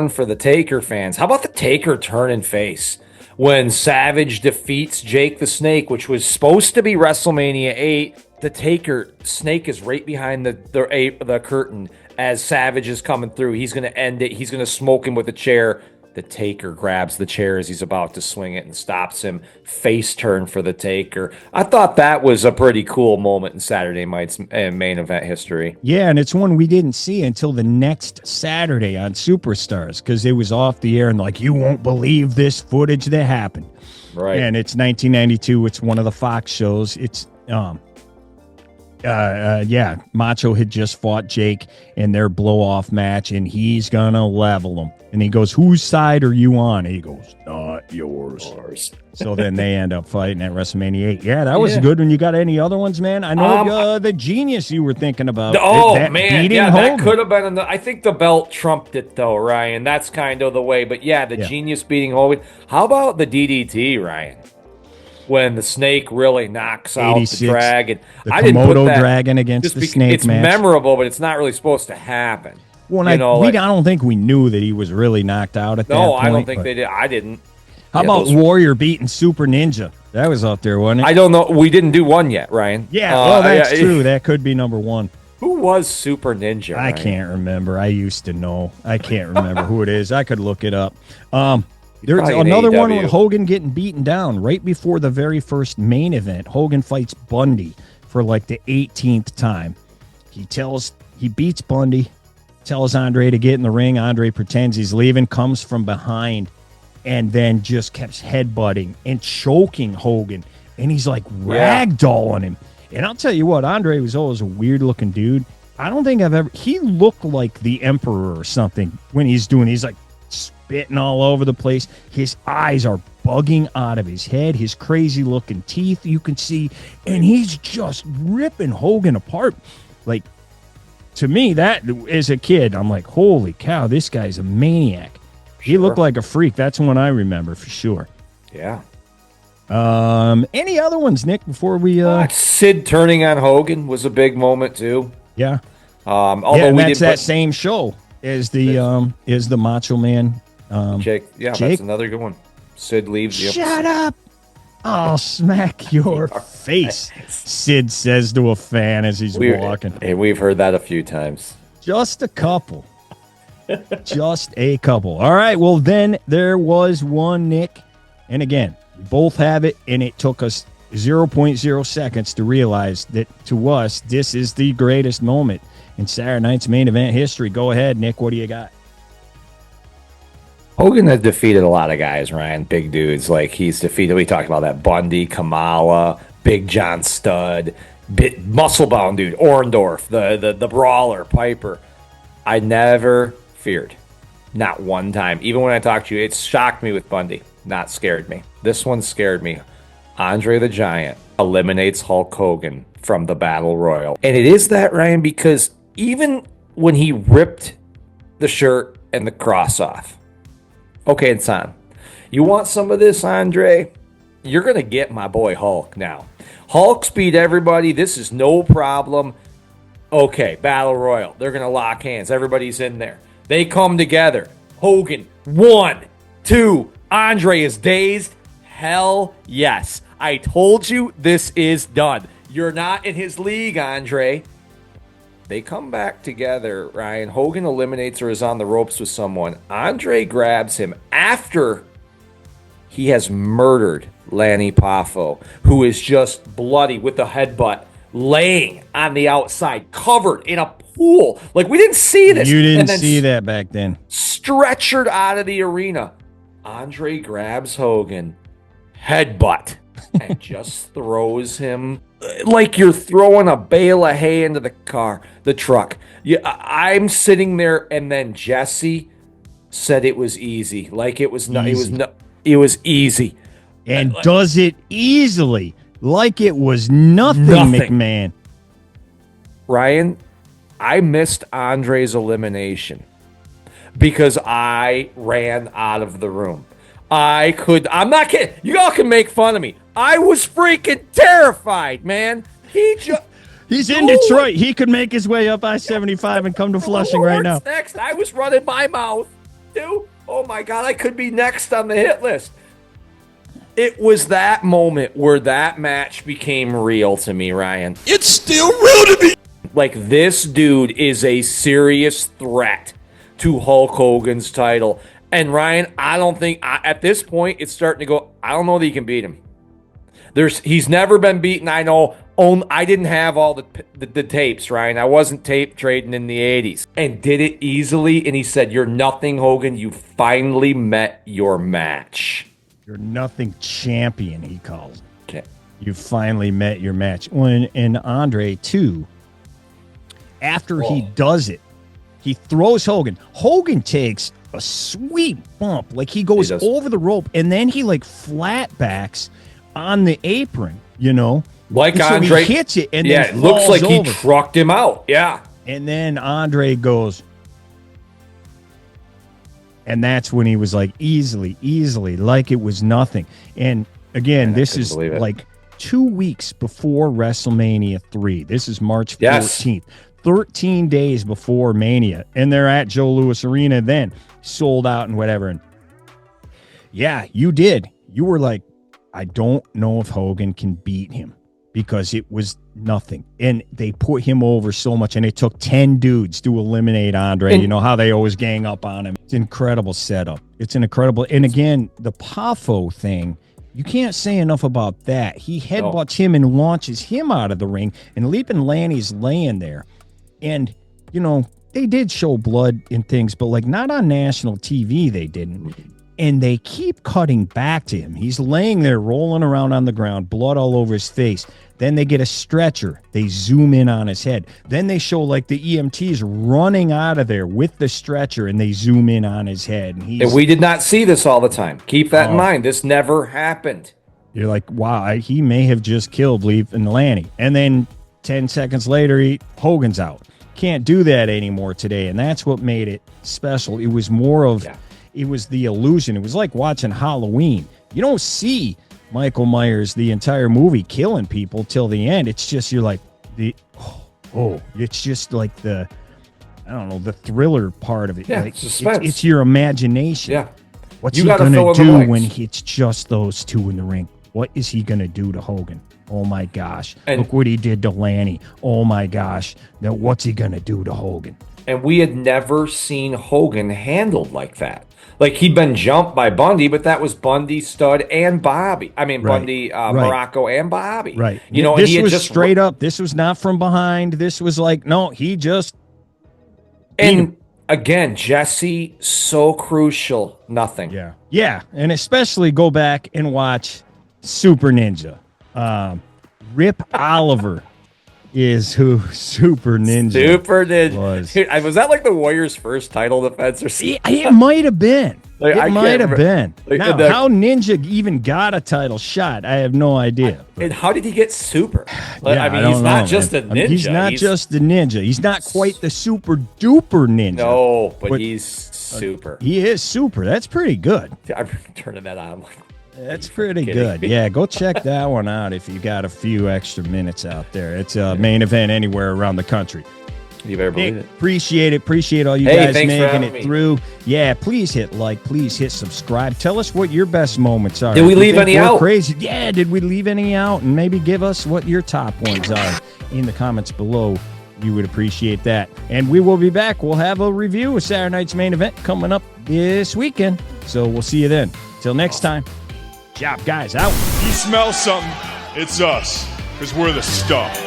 for the Taker fans. How about the Taker turning face when Savage defeats Jake the Snake, which was supposed to be WrestleMania 8? The Taker Snake is right behind the curtain as Savage is coming through. He's going to end it. He's going to smoke him with a chair. The Taker grabs the chair as he's about to swing it and stops him. Face turn for the Taker. I thought that was a pretty cool moment in Saturday night's main event history. Yeah, and it's one we didn't see until the next Saturday on Superstars because it was off the air and like, you won't believe this footage that happened. Right. And it's 1992. It's one of the Fox shows. It's Macho had just fought Jake in their blow-off match, and he's gonna level him. And he goes, whose side are you on? And he goes, not yours. So then they end up fighting at WrestleMania 8. Yeah, that was good. When you got any other ones, man? I know the Genius you were thinking about. Oh, man. Yeah, that could have been I think the belt trumped it, though, Ryan. That's kind of the way. But, yeah, the Genius beating Hogan. How about the DDT, Ryan? When the Snake really knocks out the Dragon. The Komodo Dragon against the Snake it's match. It's memorable, but it's not really supposed to happen. Well, I don't think we knew that he was really knocked out at that point. No, I don't think they did. I didn't. How about Warrior beating Super Ninja? That was up there, wasn't it? I don't know. We didn't do one yet, Ryan. Yeah, well, that's true. That could be number one. Who was Super Ninja? I can't remember. I used to know. I can't remember who it is. I could look it up. There's another one with Hogan getting beaten down right before the very first main event. Hogan fights Bundy for like the 18th time. He beats Bundy, tells Andre to get in the ring. Andre pretends he's leaving, comes from behind, and then just keeps headbutting and choking Hogan. And he's like ragdolling him. And I'll tell you what, Andre was always a weird-looking dude. I don't think he looked like the Emperor or something when he's like spitting all over the place. His eyes are bugging out of his head. His crazy looking teeth you can see, and he's just ripping Hogan apart. Like, to me, that as a kid, I'm like, holy cow, this guy's a maniac. He looked like a freak. That's one I remember for sure. Yeah. Any other ones, Nick, before we Sid turning on Hogan was a big moment too. Yeah. Although we that's that same show as the Macho Man. Jake. Yeah, Jake? That's another good one. Sid leaves the Shut up! I'll smack your face, Sid says to a fan as he's walking. And we've heard that a few times. Just a couple. Just a couple. All right, well, then there was one, Nick. And again, we both have it, and it took us 0.0 seconds to realize that, to us, this is the greatest moment in Saturday Night's main event history. Go ahead, Nick. What do you got? Hogan has defeated a lot of guys, Ryan, big dudes. Like, he's defeated, we talked about that, Bundy, Kamala, Big John Studd, muscle-bound dude, Orndorff, the brawler, Piper. I never feared. Not one time. Even when I talked to you, it shocked me with Bundy. Not scared me. This one scared me. Andre the Giant eliminates Hulk Hogan from the Battle Royal. And it is that, Ryan, because even when he ripped the shirt and the cross off, okay, it's on. You want some of this, Andre? You're going to get my boy Hulk now. Hulk's beat everybody. This is no problem. Okay, Battle Royal. They're going to lock hands. Everybody's in there. They come together. Hogan, 1, 2. Andre is dazed. Hell yes. I told you this is done. You're not in his league, Andre. They come back together, Ryan. Hogan eliminates or is on the ropes with someone. Andre grabs him after he has murdered Lanny Poffo, who is just bloody with a headbutt, laying on the outside, covered in a pool. Like, we didn't see this. You didn't see that back then. Stretchered out of the arena. Andre grabs Hogan, headbutt, and just throws him like you're throwing a bale of hay into the truck. I'm sitting there, and then Jesse said it was easy. Like, it was not. It was easy. And does it easily, like it was nothing. McMahon. Ryan, I missed Andre's elimination because I ran out of the room. I'm not kidding. You all can make fun of me. I was freaking terrified, man. He's in Detroit. He could make his way up I-75 and come to Flushing right now. What's next? I was running my mouth, dude. Oh my God, I could be next on the hit list. It was that moment where that match became real to me, Ryan. It's still real to me. Like, this dude is a serious threat to Hulk Hogan's title. And Ryan, I don't think, at this point, it's starting to go, I don't know that he can beat him. He's never been beaten. I know. I didn't have all the tapes, Ryan. I wasn't tape trading in the 80s. And did it easily. And he said, "You're nothing, Hogan. You finally met your match." You're nothing champion, he calls it. Okay. You finally met your match. And Andre, too, after he does it, he throws Hogan. Hogan takes a sweet bump. Like, he goes over the rope, and then he, like, flat backs on the apron, you know? Like, and Andre. So he hits it, and then it looks like over. he trucked him out. Yeah. And then Andre goes, and that's when he was like, easily, like it was nothing. And again, this is like 2 weeks before WrestleMania 3. This is March 14th. 13 days before Mania. And they're at Joe Louis Arena then, sold out and whatever. And yeah, you did. You were like, I don't know if Hogan can beat him, because it was nothing. And they put him over so much, and it took 10 dudes to eliminate Andre. You know how they always gang up on him. It's an incredible setup. It's an incredible, and again, the Poffo thing, you can't say enough about that. He headbutts him and launches him out of the ring, and Leaping Lanny's laying there. And, you know, they did show blood and things, but like not on national TV, they didn't. And they keep cutting back to him. He's laying there rolling around on the ground, blood all over his face. Then they get a stretcher. They zoom in on his head. Then they show like the EMTs running out of there with the stretcher, and they zoom in on his head. And we did not see this all the time. Keep that in mind. This never happened. You're like, wow, he may have just killed Leaf and Lanny. And then 10 seconds later, Hogan's out. Can't do that anymore today. And that's what made it special. It was more of... Yeah. It was the illusion. It was like watching Halloween. You don't see Michael Myers the entire movie killing people till the end. It's just you're like it's just like the thriller part of it. Yeah, like, suspense. It's your imagination. Yeah. What's he gonna do when it's just those two in the ring? What is he gonna do to Hogan? Oh my gosh. Look what he did to Lanny. Oh my gosh. Now what's he gonna do to Hogan? And we had never seen Hogan handled like that. Like, he'd been jumped by Bundy, but that was Bundy, Stud, and Bobby. I mean, right. Bundy, Morocco, and Bobby. Right. You know, this and he was just straight up. This was not from behind. This was like, no, he just... And again, Jesse, so crucial. Nothing. Yeah. Yeah, and especially go back and watch Super Ninja. Rip Oliver is who Super Ninja was. Dude, was that like the Warriors' first title defense or something? It might have been. Like, it might have been. Like, now, how Ninja even got a title shot, I have no idea. And how did he get super? Yeah, I mean, he's not just a ninja. He's not just the ninja. He's not quite the super duper ninja. No, but he's super. He is super. That's pretty good. I'm turning that on. That's pretty good. Yeah, go check that one out if you got a few extra minutes out there. It's a main event anywhere around the country. You better believe it. Appreciate it. Appreciate all you guys making it me. through. Yeah, please hit like. Please hit subscribe. Tell us what your best moments are. Did we leave any out? Crazy. Yeah, did we leave any out? And maybe give us what your top ones are in the comments below. We would appreciate that. And we will be back. We'll have a review of Saturday night's main event coming up this weekend. So we'll see you then. Till next time. Job guys out. You smell something, it's us, because we're the stuff.